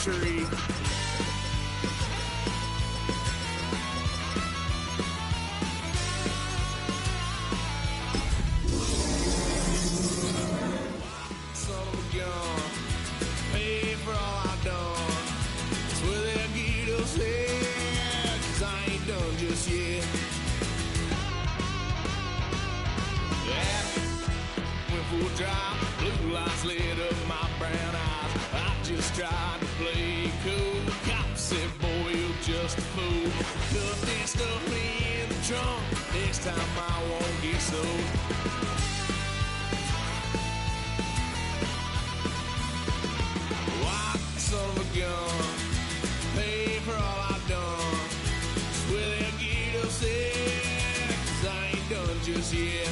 tree. Son of a gun, pay for all I've done. Swear they'll get us here, 'cause I ain't done just yet. Yeah, went full drive, blue lights lit up my brown eyes. I just tried to play cool. Cop said, boy, you're just a fool. Cuffed and stuffed me in the trunk. Next time I won't get sold. White son of a gun, pay for all I've done. Swear they'll get us there, 'cause I ain't done just yet.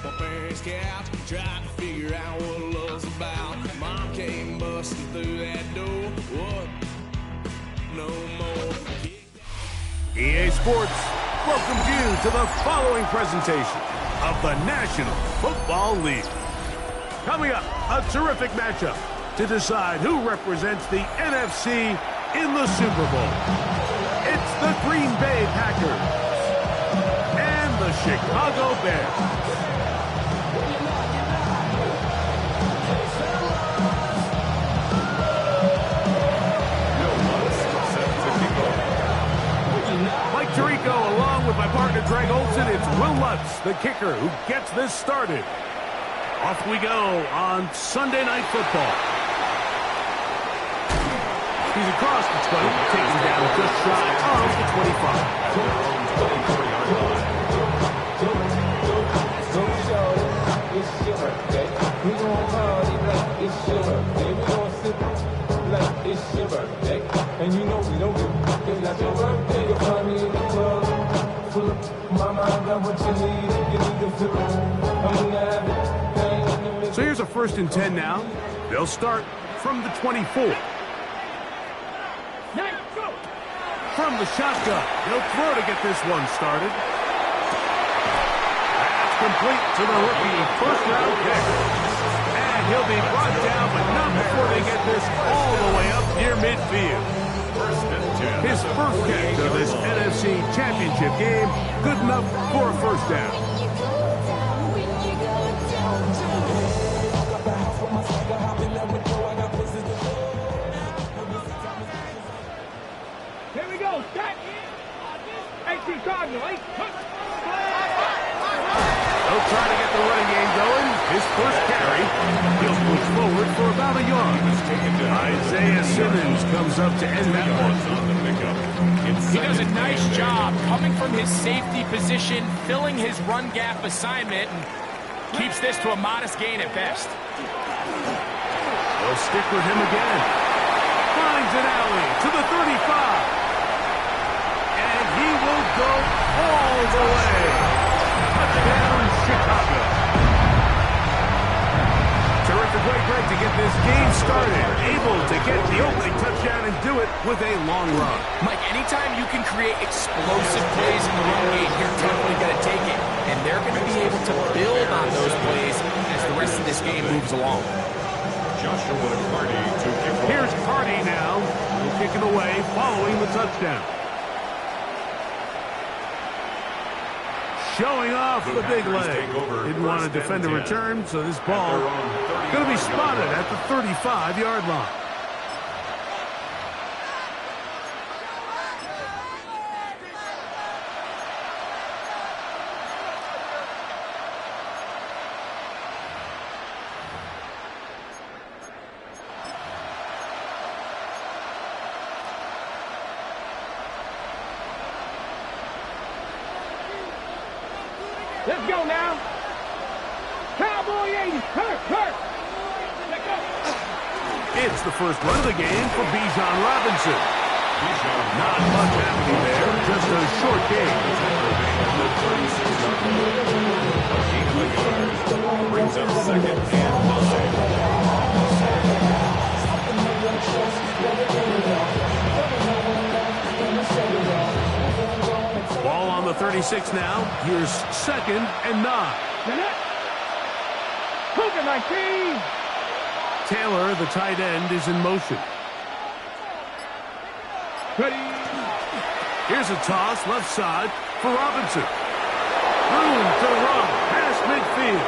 My parents' couch, tried to figure out what love's about. Mom came busting through that door. What? No more. EA Sports welcomes you to the following presentation of the National Football League. Coming up, a terrific matchup to decide who represents the NFC in the Super Bowl. It's the Green Bay Packers and the Chicago Bears. Mike Tirico, along with my partner Greg Olson, it's Will Lutz, the kicker, who gets this started. Off we go on Sunday Night Football. He's across the 20, taken down just shy of the 25. We gon' party like it's your birthday. We gon' sip like it's your birthday. And you know we don't give a fuck, it's not your birthday. You'll find me in the club, full of mama, I got what you need. You need to feel it. I'm gonna have it. So here's a 1st and 10 now. They'll start from the 24. From the shotgun, he'll throw to get this one started. That's complete to the rookie first-round pick. And he'll be brought down, but not before they get this all the way up near midfield. His first catch of this NFC Championship game, good enough for a first down. Here we go, set. 18 Cardinal, 8. They'll try to get the running game going. His first carry, he'll push forward for about a yard. Isaiah Simmons comes up to end that one. He does a nice job coming from his safety position, filling his run gap assignment, and keeps this to a modest gain at best. They'll stick with him again. Finds an alley to the 35. And he will go all the way. Touchdown, Chicago. Terrific way, Greg, to get this game started. Able to get the opening touchdown and do it with a long run. Mike, anytime you can create explosive plays in the run game, you're definitely going to take it. And they're going to be able to build on those plays as the rest of this game moves along. Here's Cardi now. He'll kick it away following the touchdown. Showing off the big leg. Didn't want to defend a return, so this ball going to be spotted at the 35-yard line. Let's go now. Cowboy 80. Hurt. Let go. It's the first run of the game for Bijan Robinson. Not much happening there, just a short game. Brings up 2nd and 9. Ball on the the 36 now. Here's 2nd and 9. Cougar 19. Taylor, the tight end, is in motion. Ready. Here's a toss left side for Robinson. Room to run past midfield.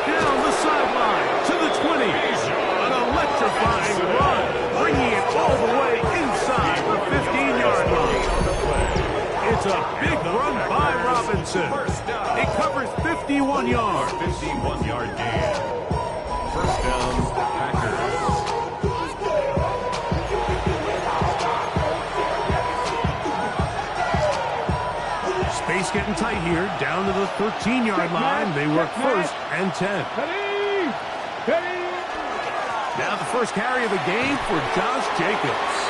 Down the sideline to the 20. An electrifying run, bringing it all the way inside the 15-yard line. It's a big run by Robinson. It covers 51 yards. 51-yard gain. First down, Packers. Space getting tight here. Down to the 13-yard line. They work 1st and 10. Ready. Ready. Now the first carry of the game for Josh Jacobs.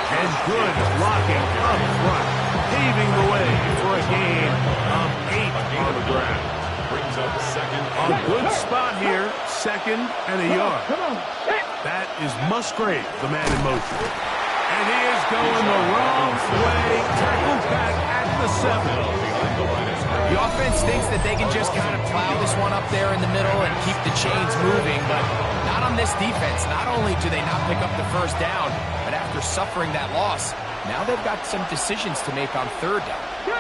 And good blocking up front, paving the way for a gain of 8 on the ground. Brings up 2nd. A good spot here, 2nd and a yard. Come on. That is Musgrave, the man in motion. And he is going the wrong way, tackled back at the 7. The offense thinks that they can just kind of plow this one up there in the middle and keep the chains moving, but not on this defense. Not only do they not pick up the first down, but after suffering that loss, now they've got some decisions to make on 3rd down. Go.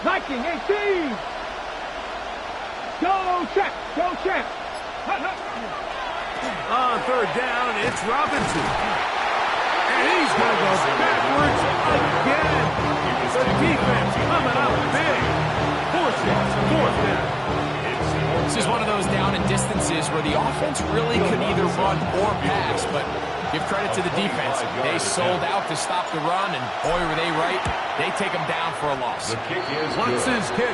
Viking 18. Go check. Go check. On 3rd down, it's Robinson. And he's going to go backwards again. The defense coming up big. Forces 4th down. This is one of those down and distances where the offense really could either run or pass, but give credit to the defense. They sold out to stop the run, and boy, were they right. They take them down for a loss. The kick is Once good. his kick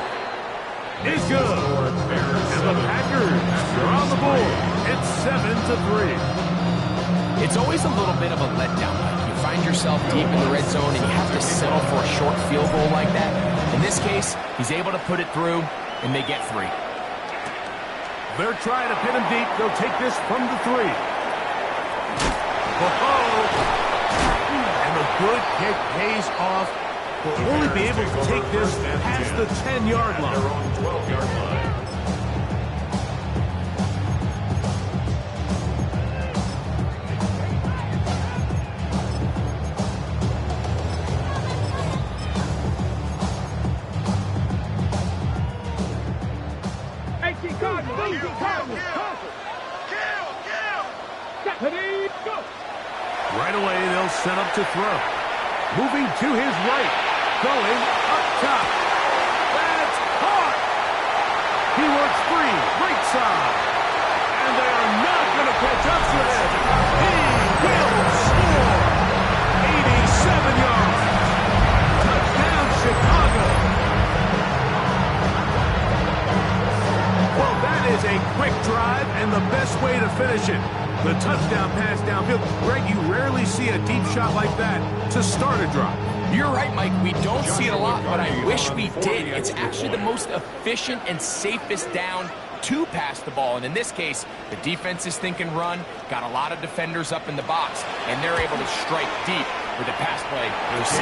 is good. And the Packers are on the board. It's 7-3. It's always a little bit of a letdown. You find yourself deep in the red zone, and you have to settle for a short field goal like that. In this case, he's able to put it through, and they get 3. They're trying to pin him deep. They'll take this from the 3. And the good kick pays off. Will only be able to take this past the 10-yard line. Their own 12-yard line. Right away, they'll set up to throw. Moving to his right. Going up top. That's caught. He works free. Right side. And they are not going to catch up to him. He will score. 87 yards. Touchdown, Chicago. Well, that is a quick drive and the best way to finish it. The touchdown pass downfield. Greg, you rarely see a deep shot like that to start a drive. You're right, Mike. We don't see it a lot, but I wish we did. It's actually the most efficient and safest down to pass the ball. And in this case, the defense is thinking run, got a lot of defenders up in the box, and they're able to strike deep with a pass play for 6.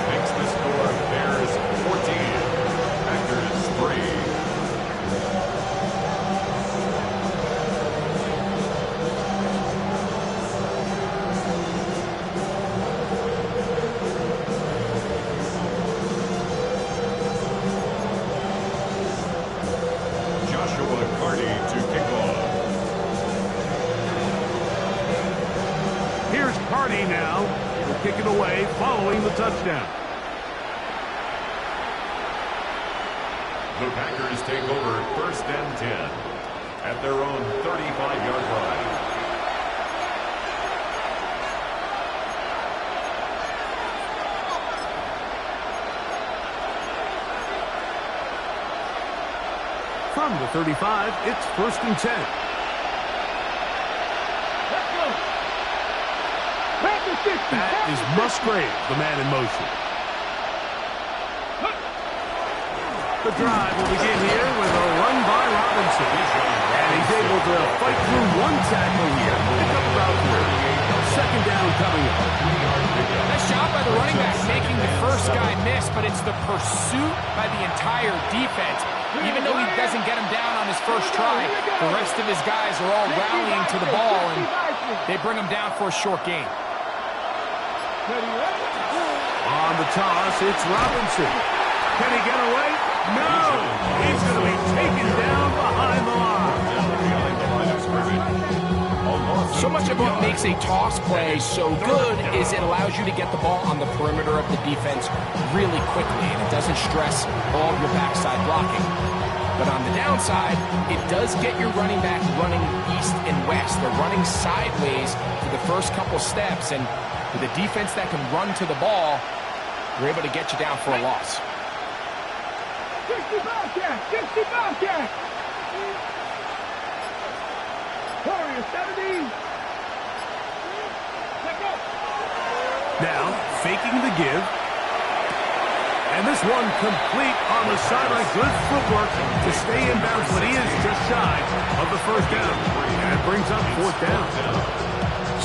Makes the score Bears 14, Packers 3. Now, will kick it away following the touchdown. The Packers take over 1st and 10 at their own 35-yard line. From the 35, it's 1st and 10. That is Musgrave, the man in motion. The drive will begin here with a run by Robinson. And he's able to fight through one tackle here. Pick up about 3. 2nd down coming up. Nice job by the running back, making first guy missed, but it's the pursuit by the entire defense. Even though he doesn't get him down on his first try, the rest of his guys are all rallying to the ball, and they bring him down for a short gain. On the toss, it's Robinson. Can he get away? No! He's going to be taken down behind the line. So much of what makes a toss play so good is it allows you to get the ball on the perimeter of the defense really quickly, and it doesn't stress all of your backside blocking. But on the downside, it does get your running back running east and west. They're running sideways for the first couple steps, and with a defense that can run to the ball, they're able to get you down for a loss. 60 Bobcat! 60 Bobcat! Warriors, 70! Let go! Now, faking the give. And this one complete on the sideline. Good footwork to stay in bounds, but he is just shy of the first down. And it brings up fourth down.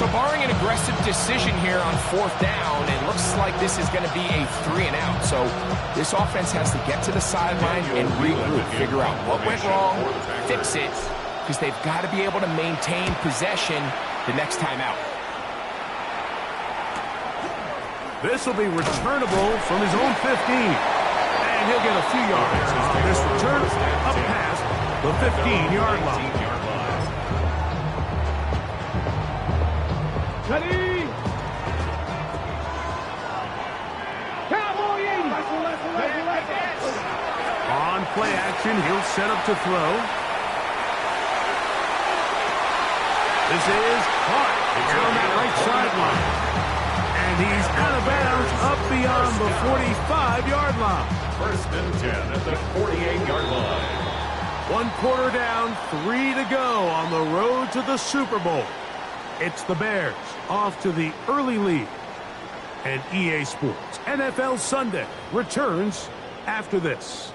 So barring an aggressive decision here on fourth down, it looks like this is going to be a 3-and-out. So this offense has to get to the sideline and regroup, figure out what went wrong, fix it, because they've got to be able to maintain possession the next time out. This will be returnable from his own 15. And he'll get a few yards. This return up past the 15-yard line. Ready! Cowboy 80! On play action, he'll set up to throw. This is caught down that right sideline. And he's out of bounds up beyond the 45-yard line. First and 10 at the 48-yard line. 1 quarter down, 3 to go on the road to the Super Bowl. It's the Bears off to the early lead. And EA Sports NFL Sunday returns after this.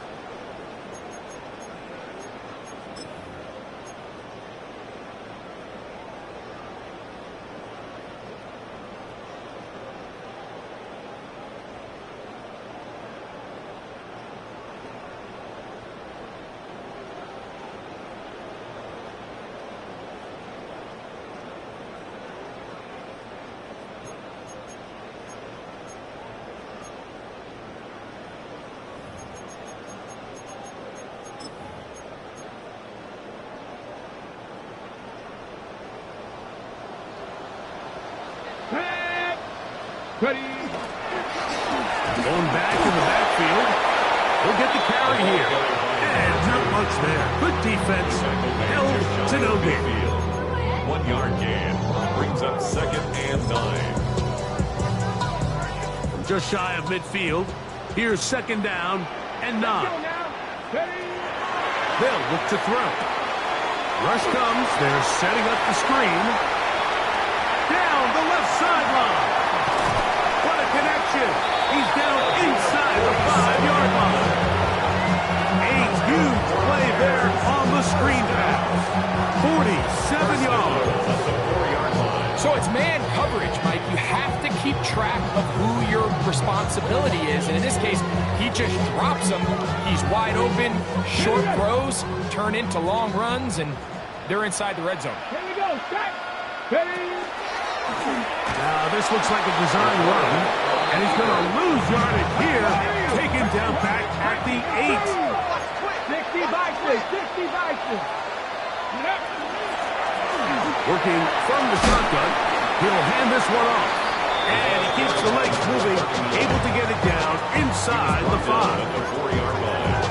Ready! Going back in the backfield. He'll get the carry here. And not much there. Good defense. Held to no gain. 1 yard gain. Brings up 2nd and 9. From just shy of midfield, here's 2nd down and 9. They'll look to throw. Rush comes. They're setting up the screen. Down the left sideline. What a connection. He's down inside the 5-yard line. A huge play there on the screen pass. 47 yards. So it's man coverage, Mike. You have to keep track of who your responsibility is. And in this case, he just drops him. He's wide open. Short throws turn into long runs, and they're inside the red zone. Here we go. Set. Ready. Now, this looks like a design run, and he's going to lose yardage here. Taken down back at the 8. 60 Vikings. 60 Vikings. Working from the shotgun, he'll hand this one off. And he keeps the legs moving, able to get it down inside the 5. 4-yard line.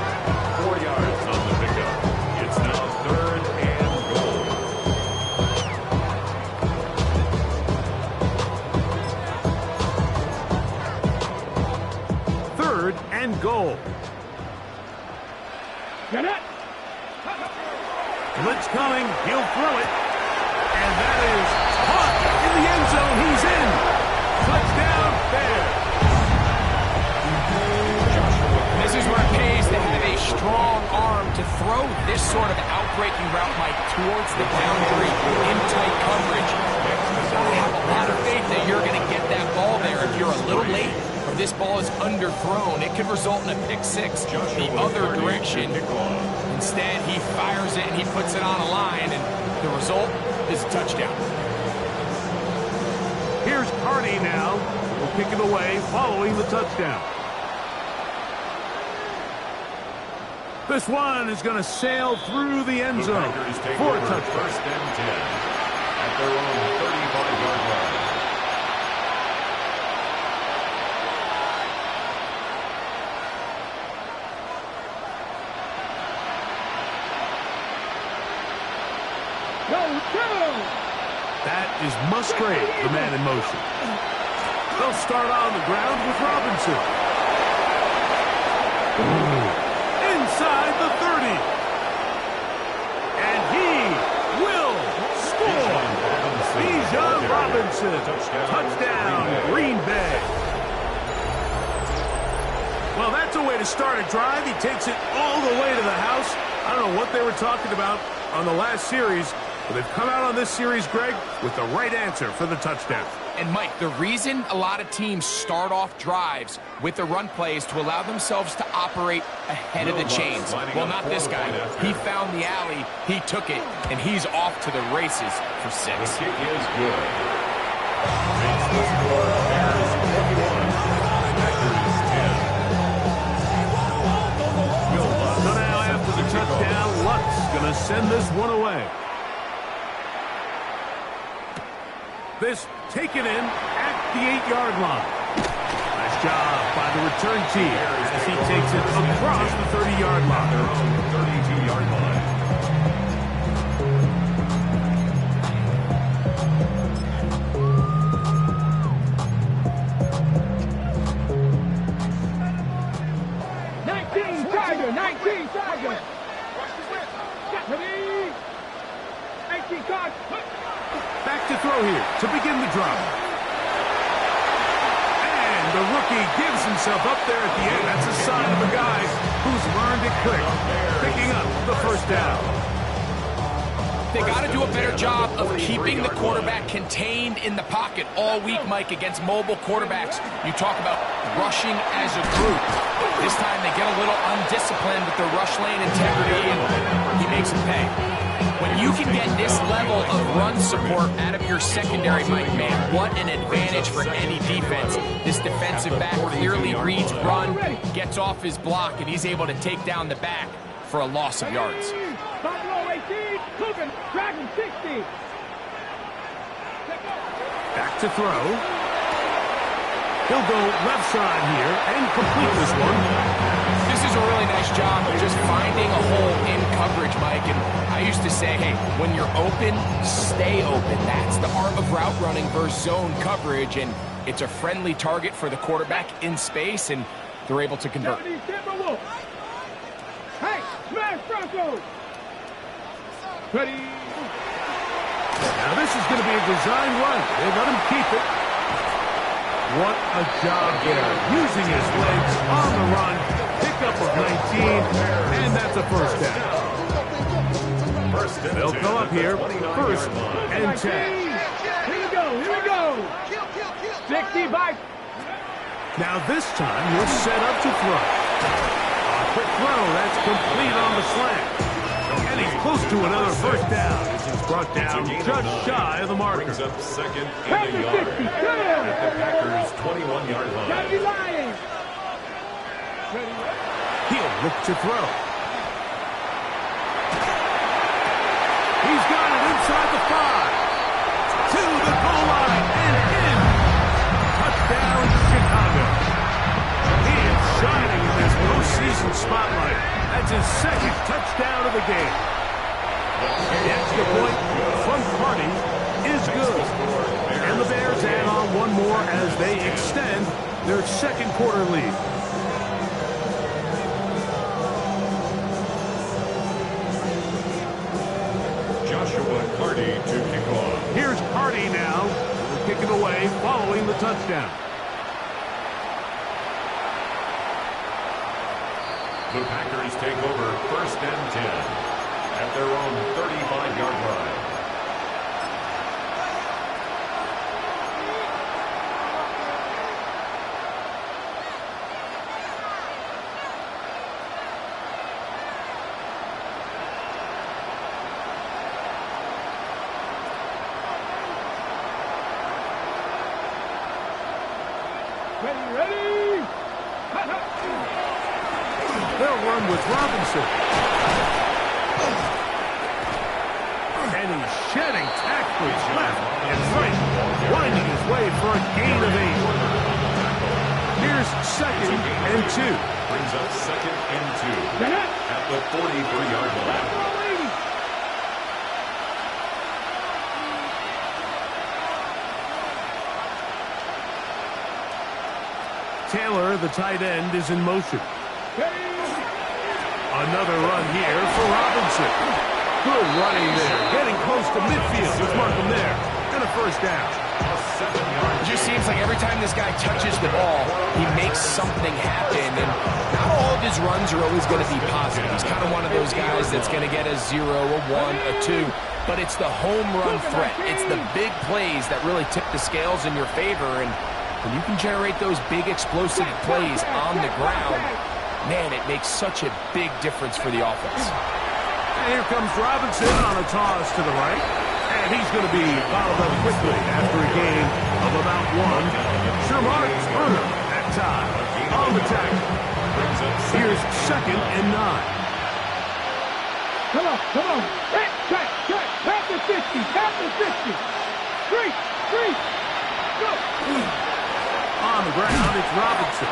4 yards on the pickup. It's now 3rd and goal. Third and goal. Get it. Blitz coming, he'll throw it. And that is caught in the end zone. He's in. Touchdown, Bears. This is where it pays to have a strong arm to throw this sort of outbreaking route, Mike, towards the boundary in tight coverage. You gotta have a lot of faith that you're going to get that ball there. If you're a little late, this ball is underthrown, it could result in a pick six the other direction. Instead, he fires it and he puts it on a line, and the result is a touchdown. Here's Carney now. Will kick it away following the touchdown. This one is going to sail through the end zone for a touchdown. First and 10 at their own 35-yard line. That is Musgrave, the man in motion. They'll start on the ground with Robinson. Inside the 30. And he will score. Bijan Robinson. Touchdown, Green Bay. Well, that's a way to start a drive. He takes it all the way to the house. I don't know what they were talking about on the last series, but they've come out on this series, Greg, with the right answer for the touchdown. And, Mike, the reason a lot of teams start off drives with the run play is to allow themselves to operate ahead of the chains. Well, not this guy. He found the alley, he took it, and he's off to the races for 6. The kick is good. Makes the score Bears 21, Packers 10. So now after the touchdown, Luck's going to send this one away. This taken in at the 8-yard line. Nice job by the return team as he takes it across the 30-yard line. Their own 32-yard line. Tiger, 19 Tiger. Ready? 18 card. Back to throw here to begin the drive. And the rookie gives himself up there at the end. That's a sign of a guy who's learned it quick, picking up the first down. They got to do a better job of keeping the quarterback contained in the pocket all week, Mike, against mobile quarterbacks. You talk about rushing as a group. This time they get a little undisciplined with their rush lane integrity, and he makes it pay. When you can get this level of run support out of your secondary, Mike, man, what an advantage for any defense. This defensive back clearly reads run, gets off his block, and he's able to take down the back for a loss of yards. Buffalo 18, Coogan, Dragon 60. Back to throw. He'll go left side here and complete this one. This is a really nice job of just finding a hole in coverage, Mike. And I used to say, hey, when you're open, stay open. That's the art of route running versus zone coverage. And it's a friendly target for the quarterback in space, and they're able to convert. Hey, smash Broncos. Ready? Now this is going to be a design run. They let him keep it. What a job there. Using his legs on the run. Pickup of 19, and that's a first down. They'll come up here, first and 10. Here we go. 65. Now this time he'll set up to throw. A quick throw, that's complete on the slant. And he's close to another first down. He's brought down just shy of the marker. Brings up second and a yard at the Packers' 21-yard line. He'll look to throw. He's got it inside the 5. To the goal line and in. Touchdown, Chicago. He is shining in this postseason spotlight. That's his second touchdown of the game. The extra point from Carney is good. And the Bears add on one more as they extend their second quarter lead. Joshua Carney to kick off. Here's Carney now. We'll kick it away following the touchdown. The Packers take over first and 10 at their own 35-yard line. Ready. They'll run with Robinson. And he's shedding tacklers left and right, winding his way for a gain of 8. Here's 2nd and 2. Brings up 2nd and 2 at the 43-yard line. Taylor, the tight end, is in motion. Another run here for Robinson. Good running there. Getting close to midfield. Let's mark him there. And a first down. It just seems like every time this guy touches the ball, he makes something happen. And not all of his runs are always going to be positive. He's kind of one of those guys that's going to get a 0, a 1, a 2. But it's the home run threat. It's the big plays that really tip the scales in your favor. And when you can generate those big explosive plays on the ground, man, it makes such a big difference for the offense. And here comes Robinson on a toss to the right. And he's going to be followed up quickly after a gain of about 1. Sherman Spurner that time on the tackle. Here's 2nd and 9. Come on. Check. Past the 50. 3. Go. On the ground, it's Robinson.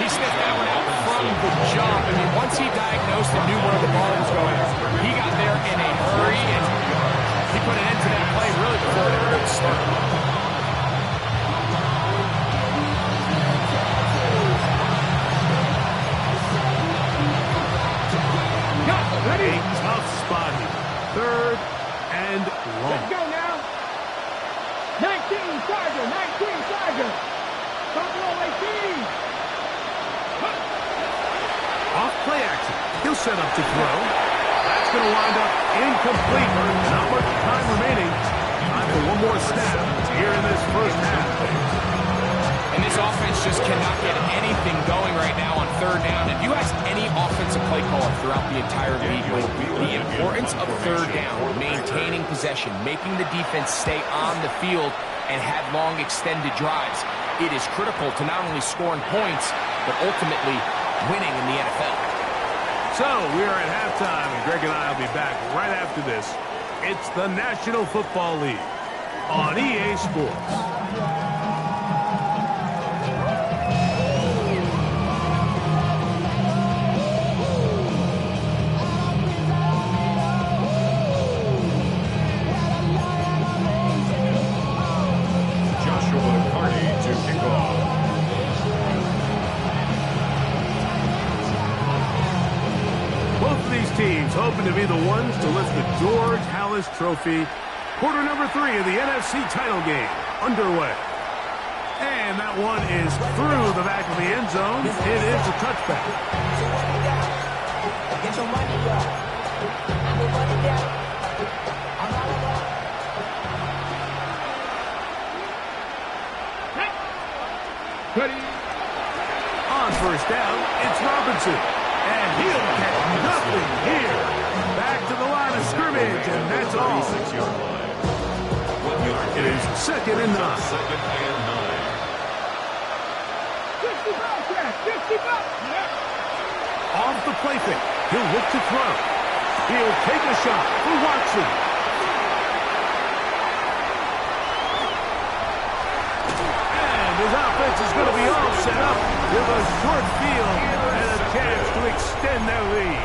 He sniffed that one out from the jump. I mean, once he diagnosed and knew where the ball was going, he got there in a hurry, and he put an end to that play really before it ever got started. A tough spot here. 3rd and long. Let's go now. 19 Tiger. Buffalo 18. Off play action. He'll set up to throw. That's going to wind up incomplete. Not much time remaining. Time for one more snap here in this first half. And this offense just cannot get anything going right now on 3rd down. If you ask any offensive play caller throughout the entire league, the importance of 3rd down, maintaining possession, making the defense stay on the field and have long extended drives, it is critical to not only scoring points, but ultimately winning in the NFL. So we are at halftime, and Greg and I will be back right after this. It's the National Football League on EA Sports. Teams hoping to be the ones to lift the George Halas Trophy. Quarter number 3 of the NFC title game underway. And that one is through the back of the end zone. It is a touchback. Get your money up. I'm the money down. I'm all about. Ready. On first down, it's Robinson. And he'll get nothing here. Back to the line of scrimmage, and that's all. It is 2nd and 9. 2nd and 9. 50 bucks. Off the play fake. He'll look to throw. He'll take a shot for Watson. And his offense is going to be all set up with a short field and a chance to extend their lead.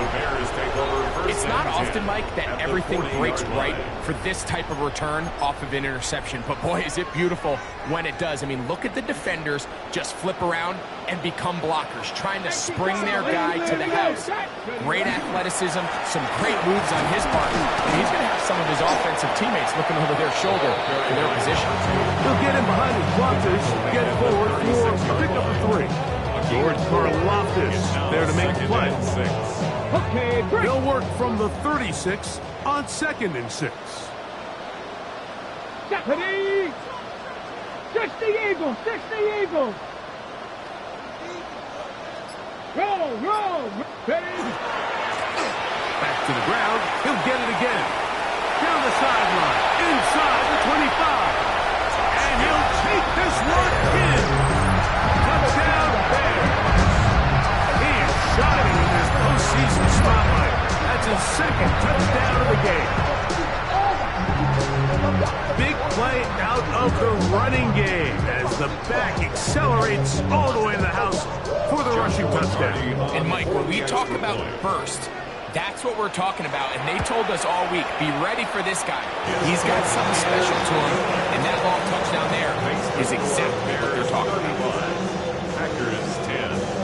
It's not often, Mike, that everything breaks right for this type of return off of an interception. But, boy, is it beautiful when it does. I mean, look at the defenders just flip around and become blockers, trying to spring their guy to the house. Great athleticism, some great moves on his part. And he's going to have some of his offensive teammates looking over their shoulder for their position. He'll get in behind his blockers, get forward for pick number 3. George Karlaftis there to make the play. Okay, great. They'll work from the 36 on 2nd and 6. Deputy! 60 Eagles! Roll! Ready? Back to the ground. He'll get it again. Down the sideline. Inside the 25. And he'll take this one in. second touchdown of the game. Big play out of the running game as the back accelerates all the way in the house for the rushing touchdown. And Mike, when we talk about burst, that's what we're talking about. And they told us all week, be ready for this guy. He's got something special to him. And that long touchdown there is exactly what they're talking about. Packers 10.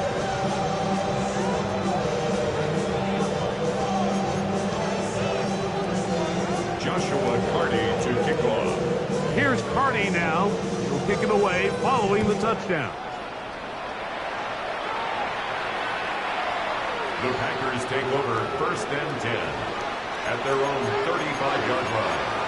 Joshua Carty to kick off. Here's Carty now. He'll kick it away following the touchdown. The Packers take over 1st and 10 at their own 35-yard line.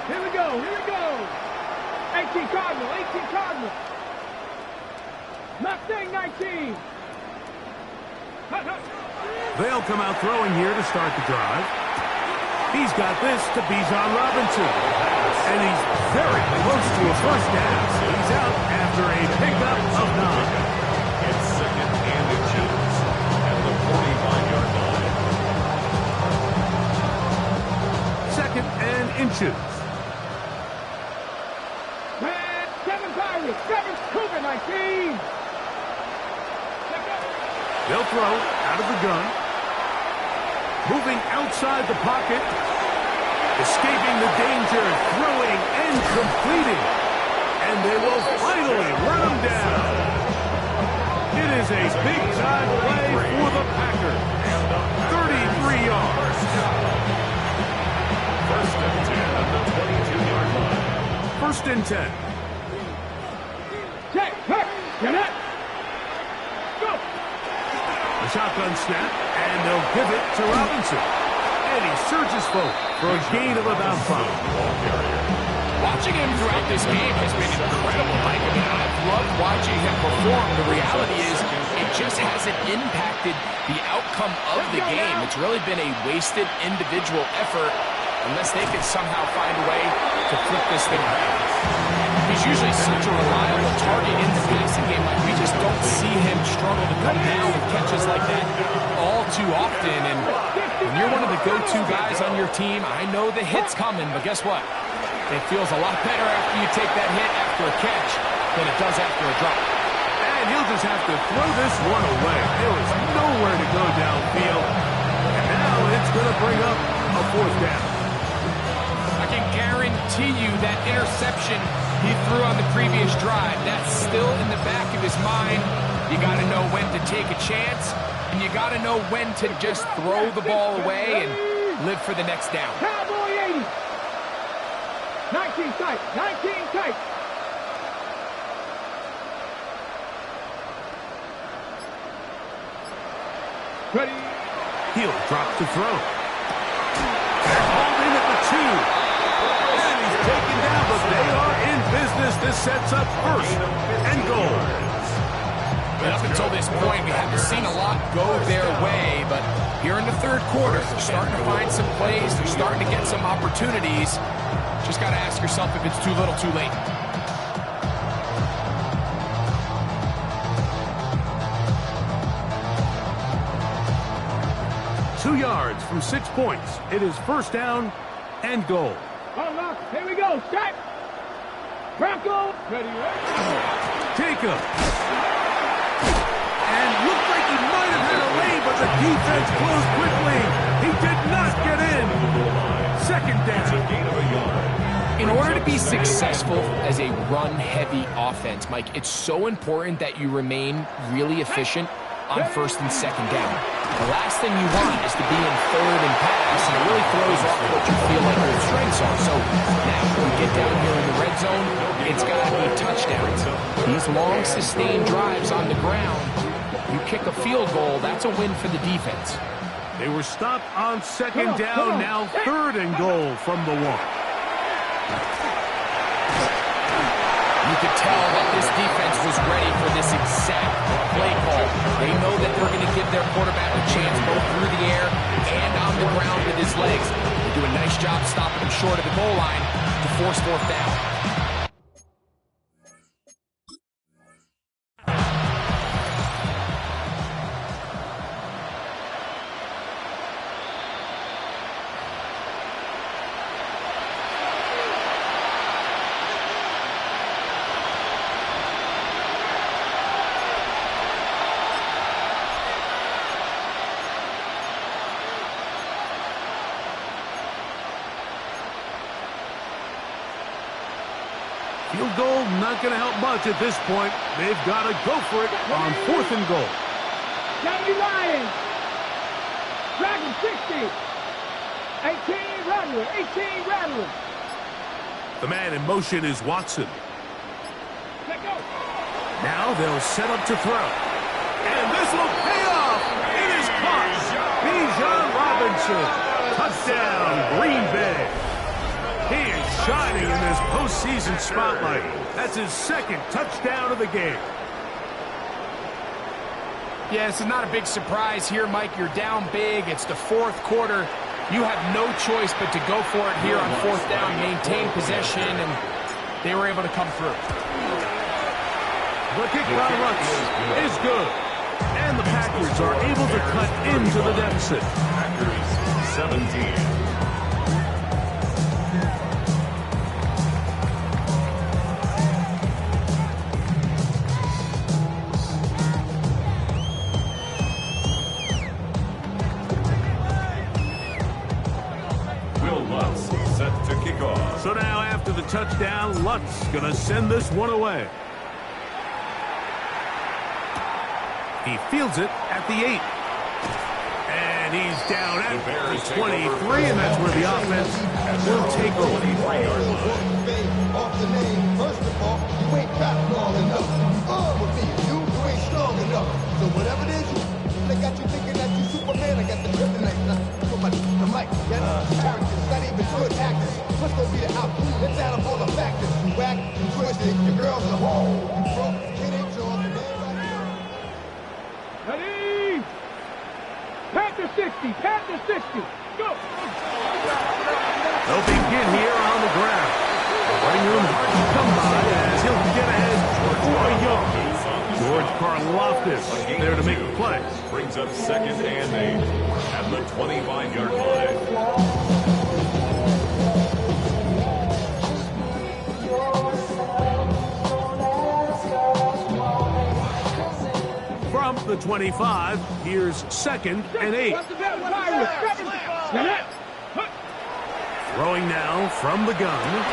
Here we go, here we go. 18 Cardinal, 18 Cardinal. Mustang 19. They'll come out throwing here to start the drive. He's got this to Bijan Robinson. And he's very close to a first down. He's out after a pickup of 9. It's 2nd and inches at the 45-yard line. 2nd and inches. 7 Pirates, 7 Cougar 19. They'll throw out of the gun. Moving outside the pocket. Escaping the danger. Throwing and completing. And they will finally run him down. It is a big-time play for the Packers. 33 yards. 1st and 10 at the 22-yard line. 1st and 10. Check, check, get it. Go. A shotgun snap, and they'll give it to Robinson. And he surges forward for a gain of about 5. Watching him throughout this game has been incredible, Mike. I mean, I've loved watching him perform. The reality is it just hasn't impacted the outcome of the game. It's really been a wasted individual effort unless they could somehow find a way to flip this thing around. He's usually such a reliable target in the passing game. Like, we just don't see him struggle to come down with catches like that all too often. And when you're one of the go-to guys on your team, I know the hit's coming, but guess what? It feels a lot better after you take that hit after a catch than it does after a drop. And he'll just have to throw this one away. There is nowhere to go downfield. And now it's going to bring up a 4th down. I can guarantee you that interception he threw on the previous drive, that's still in the back of his mind. You got to know when to take a chance, and you got to know when to just throw the ball away and live for the next down. Cowboy 80. 19 tight, 19 tight. Ready. He'll drop to throw. They're holding at the 2. And he's taken down, but they are in business. This sets up 1st and goal. And up until this point, we haven't seen a lot go their way, but here in the 3rd quarter, they're starting to find some plays. They're starting to get some opportunities. Just got to ask yourself if it's too little, too late. Two yards from 6 points. It is 1st down and goal. Oh, look, here we go. Set. Bronco. Ready, Jacob. And looked like he might have had a lead, but the defense closed quickly. He did not get in. 2nd down. In order to be successful as a run-heavy offense, Mike, it's so important that you remain really efficient on 1st and 2nd down. The last thing you want is to be in 3rd and pass, and it really throws off what you feel like your strengths are. So now when we get down here in the red zone, it's got to be touchdowns. These long, sustained drives on the ground, you kick a field goal, that's a win for the defense. They were stopped on 2nd down, now 3rd and goal from the 1. You could tell that this defense was ready for this exact play call. They know that they're going to give their quarterback a chance both through the air and on the his legs. They do a nice job stopping him short of the goal line to force fourth down. Field goal not going to help much at this point. They've got to go for it on 4th and goal. County Lions. Dragon 60. 18 Rattler. 18 Rattler. The man in motion is Watson. Let go. Now they'll set up to throw. And this will pay off. It is caught. Bijan Robinson. Touchdown, Green Bay. He is shining in this postseason spotlight. That's his 2nd touchdown of the game. Yeah, this is not a big surprise here, Mike. You're down big. It's the 4th quarter. You have no choice but to go for it here on 4th down, maintain possession, and they were able to come through. The kick by Lutz is good. And the Packers are able to cut into the deficit. Packers 17. So now after the touchdown, Lutz going to send this one away. He fields it at the 8. And he's down at the 23, and that's where the offense will take over. Off the name, first of all, you ain't got long enough. With me, you ain't strong enough. So whatever it is, they got you thinking that you Superman. I got the kryptonite. The mic, yes, characters, not even good actors. What's gonna be the outcome? Let's add up all the factors. You whack, you twisted, your girl's a hole. You broke, kid ain't yours, and everybody. Ready? Panther 60. Panther 60. Go. They'll begin here on the ground. The running room hard to come by as he'll get ahead for a yard. George Karlaftis there to make the play. Brings up 2nd and 8 at the 25-yard line. From the 25, here's 2nd and 8. Throwing now from the gun.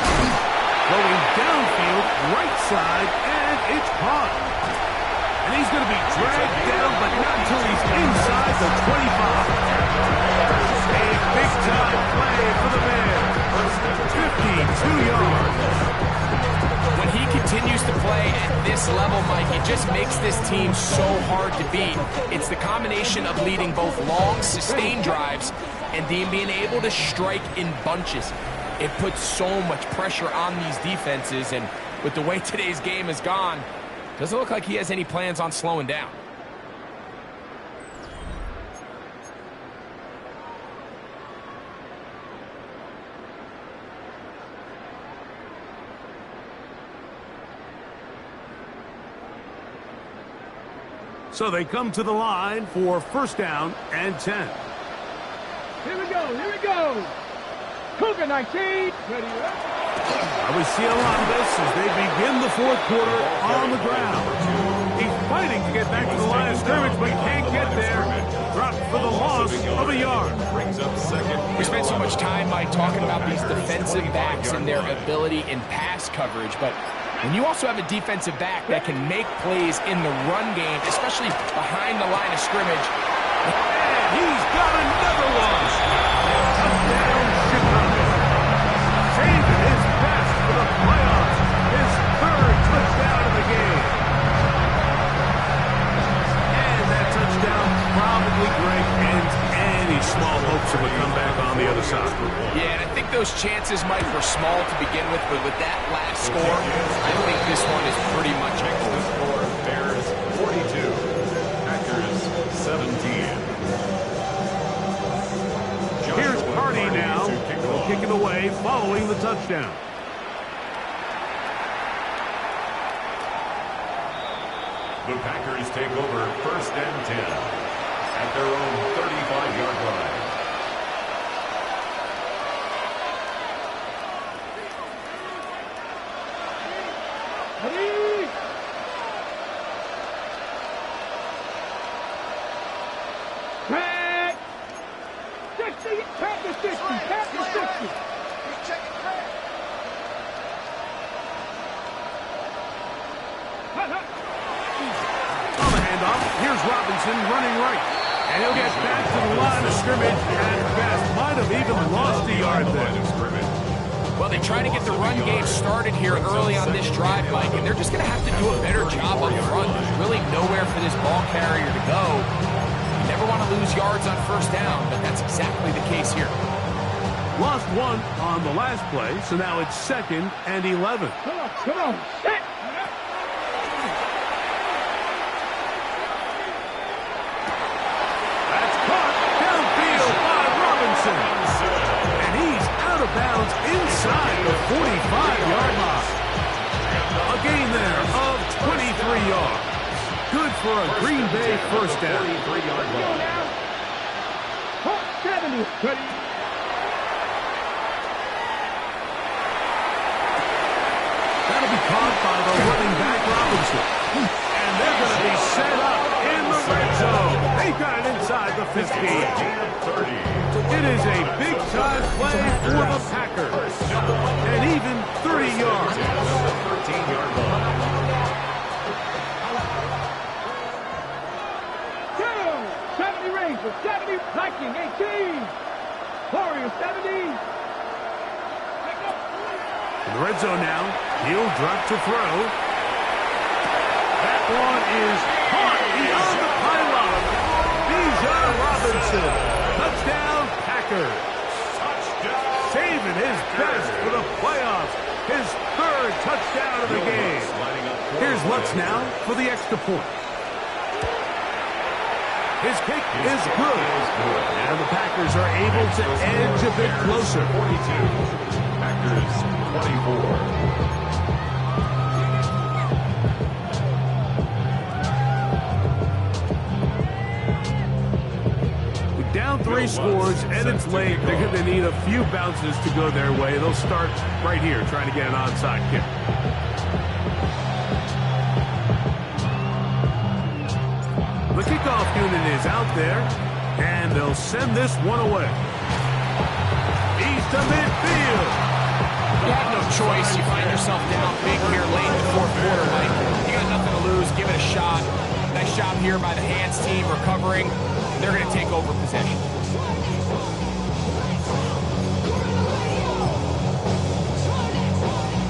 Going downfield, right side, and it's caught. And he's going to be dragged down, but not until he's inside the 25. A big-time play for the man. 52 yards. When he continues to play at this level, Mike, it just makes this team so hard to beat. It's the combination of leading both long, sustained drives and then being able to strike in bunches. It puts so much pressure on these defenses, and with the way today's game has gone, doesn't look like he has any plans on slowing down. So they come to the line for 1st down and 10. Here we go. Here we go. Cougar 19. Ready up. We see a lot of this as they begin the 4th quarter on the ground. He's fighting to get back to the line of scrimmage, but can't get there. Dropped for the loss of a yard. Brings up 2nd. We spent so much time, Mike, talking about these defensive backs and their ability in pass coverage, but when you also have a defensive back that can make plays in the run game, especially behind the line of scrimmage. And he's got another one. Touchdown, Chicago. Saving his best for the playoffs. His 3rd touchdown of the game. And that touchdown probably, Greg, ends any small hopes of a comeback on the other side. Yeah, and I think those chances, Mike, were small to begin with, but with that last score, I think this one is pretty much Excellent score. Bears 42. Packers 17. Here's Cardi now. They'll kick it away following the touchdown. The Packers take over 1st and 10 at their own 35-yard line. Craig! 60! Tap the 60! Tap the 60! On the handoff, here's Robinson running right. And he'll get back to the line of scrimmage and best. Might have even lost a yard there. Well, they try to get the run game started here early on this drive, Mike, and they're just going to have to do a better job up front. There's really nowhere for this ball carrier to go. You never want to lose yards on 1st down, but that's exactly the case here. Lost one on the last play, so now it's 2nd and 11. Come on, set! That's caught downfield by Robinson. And he's out of bounds inside the 45-yard line. A gain there of 23 yards. Good for a Green Bay 1st down. 43-yard line. 70. Ready. That'll be caught by the running back Robinson. And they're going to be set up in the red zone. They've got it inside the 15. It is a big-time play for the Packers. And even 30 yards. 13-yard line. 70 Rangers, 70 Viking, 18. Warriors, 70. In the red zone now, he'll drop to throw. That one is caught beyond the pylon. Bijan Robinson. Touchdown, Packers. Saving his best for the playoffs. His 3rd touchdown of the game. Here's Lutz now for the extra point. His kick is good. And the Packers are able to edge a bit closer. 42. Packers 24. Down 3 scores, and it's late. They're going to need a few bounces to go their way. They'll start right here, trying to get an onside kick. The kickoff unit is out there, and they'll send this one away. He's to midfield. You have no choice. You find yourself down big here late in the 4th quarter, Mike. You got nothing to lose. Give it a shot. Nice job here by the hands team recovering. They're going to take over possession.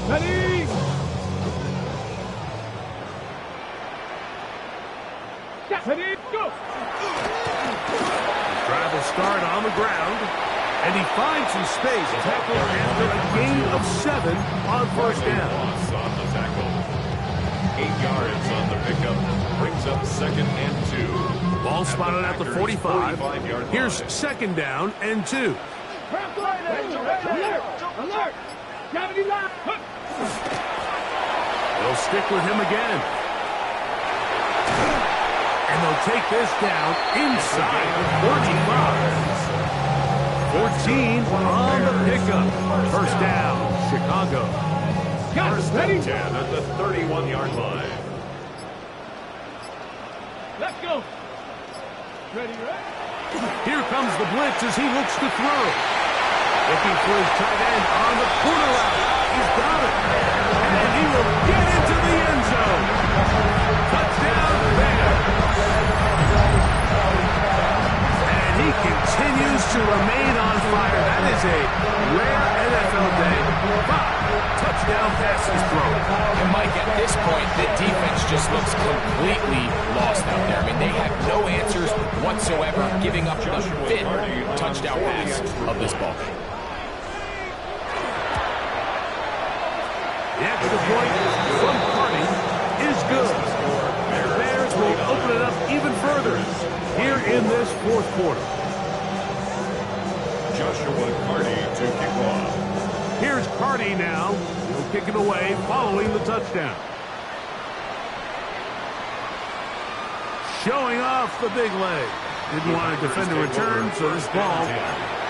Ready? Ready, go! The drive will start on the ground, and he finds some space. Tackle after a gain of 7 on 1st down. Loss on the tackle. 8 yards on the pickup. Brings up 2nd and 2. Ball spotted at the 45. 45-yard Here's line. 2nd down and 2. Alert! Alert! Gravity line! They'll stick with him again. And they'll take this down inside the 45. 14 on the pickup. 1st down, Chicago. Got it, ready? 10 at the 31-yard line. Let's go! Ready, ready? Here comes the blitz as he looks to throw. Looking for his tight end on the corner route. He's got it. And he will get into the end zone. Touchdown, Bears. And he continues to remain on fire. That is a rare NFL day. 5 touchdown passes thrown. And Mike, at this point, the defense just looks completely lost out there. I mean, they have no answers whatsoever, giving up the 5th touchdown pass of this ball game. The extra point from Harding is good. The Bears will open it up even further here in this 4th quarter. Joshua Carty to kick off. Here's Carty now. He'll kick it away following the touchdown. Showing off the big leg. Didn't want to defend a return, so this ball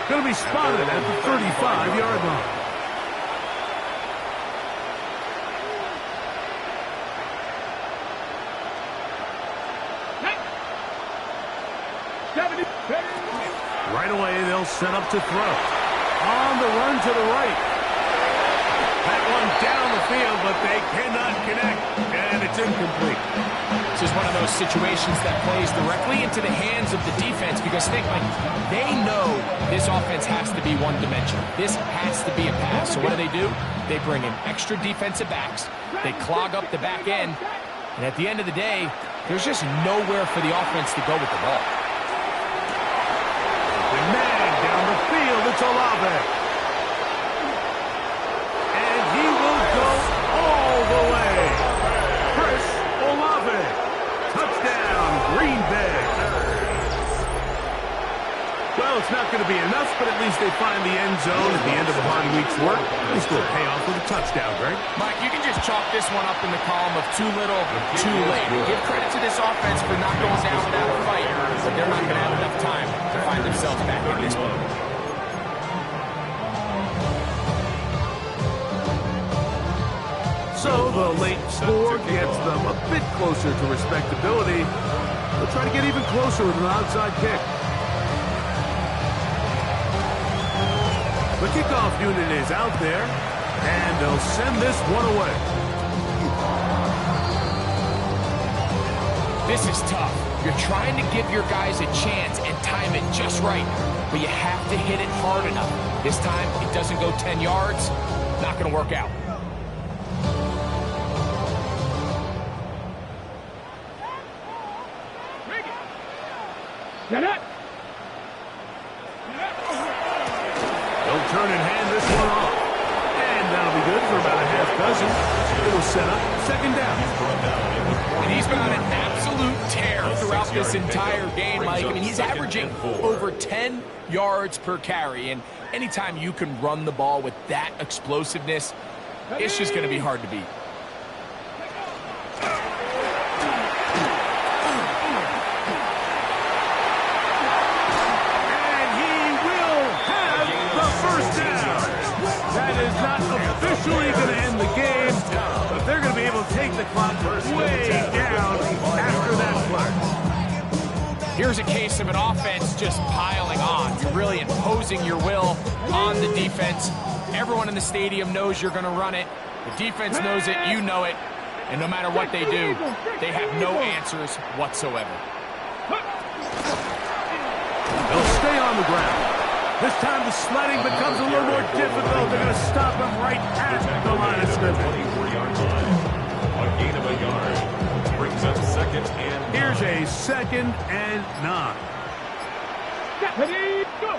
going to be spotted at the 35-yard line. Right away, they'll set up to throw. On the run to the right. That one down the field, but they cannot connect, and it's incomplete. This is one of those situations that plays directly into the hands of the defense because, think, like, they know this offense has to be one-dimensional. This has to be a pass. So what do? They bring in extra defensive backs. They clog up the back end. And at the end of the day, there's just nowhere for the offense to go with the ball. Man down the field, it's Olave. And he will go all the way. Chris Olave. Touchdown, Green Bay. Well, it's not going to be enough, but at least they find the end zone at the end of a hard week's work. They still pay off with a touchdown, Greg. Mike, you can just chalk this one up in the column of too little, too late. Give credit to this offense for not going down without a fight, but they're not going to have enough time to find themselves back in this one. So the late score gets them a bit closer to respectability. They'll try to get even closer with an outside kick. The kickoff unit is out there, and they'll send this one away. This is tough. You're trying to give your guys a chance and time it just right, but you have to hit it hard enough. This time, it doesn't go 10 yards. Not going to work out. Get it! They'll turn and hand this one off. And that'll be good for about a half dozen. It'll set up second down. And he's been on an absolute tear throughout this entire game, Mike. I mean, he's averaging over 10 yards per carry. And anytime you can run the ball with that explosiveness, it's just going to be hard to beat. Officially going to end the game, but they're going to be able to take the clock way down after that play. Here's a case of an offense just piling on. You're really imposing your will on the defense. Everyone in the stadium knows you're going to run it. The defense knows it, you know it, and no matter what they do, they have no answers whatsoever. They'll stay on the ground. This time the sledding becomes a little more difficult. They're going to stop him right at the line of scrimmage. 24-yard line. A gain of a yard. Brings up second and 9. Here's a 2nd and 9. Ready, go!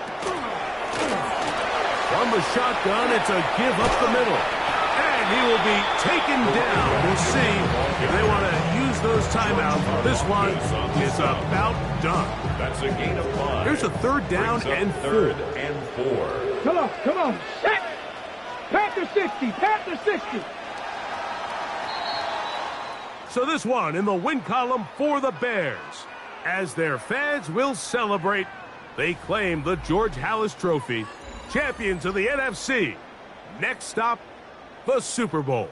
From the shotgun, it's a give up the middle. And he will be taken down. We'll see if they want to use those timeouts. This one is about done. That's a gain of 5. Here's a 3rd down and 4. 3rd and 4. Come on. Set! Panther 60, Panther 60. So this one in the win column for the Bears. As their fans will celebrate, they claim the George Halas Trophy, champions of the NFC. Next stop, the Super Bowl.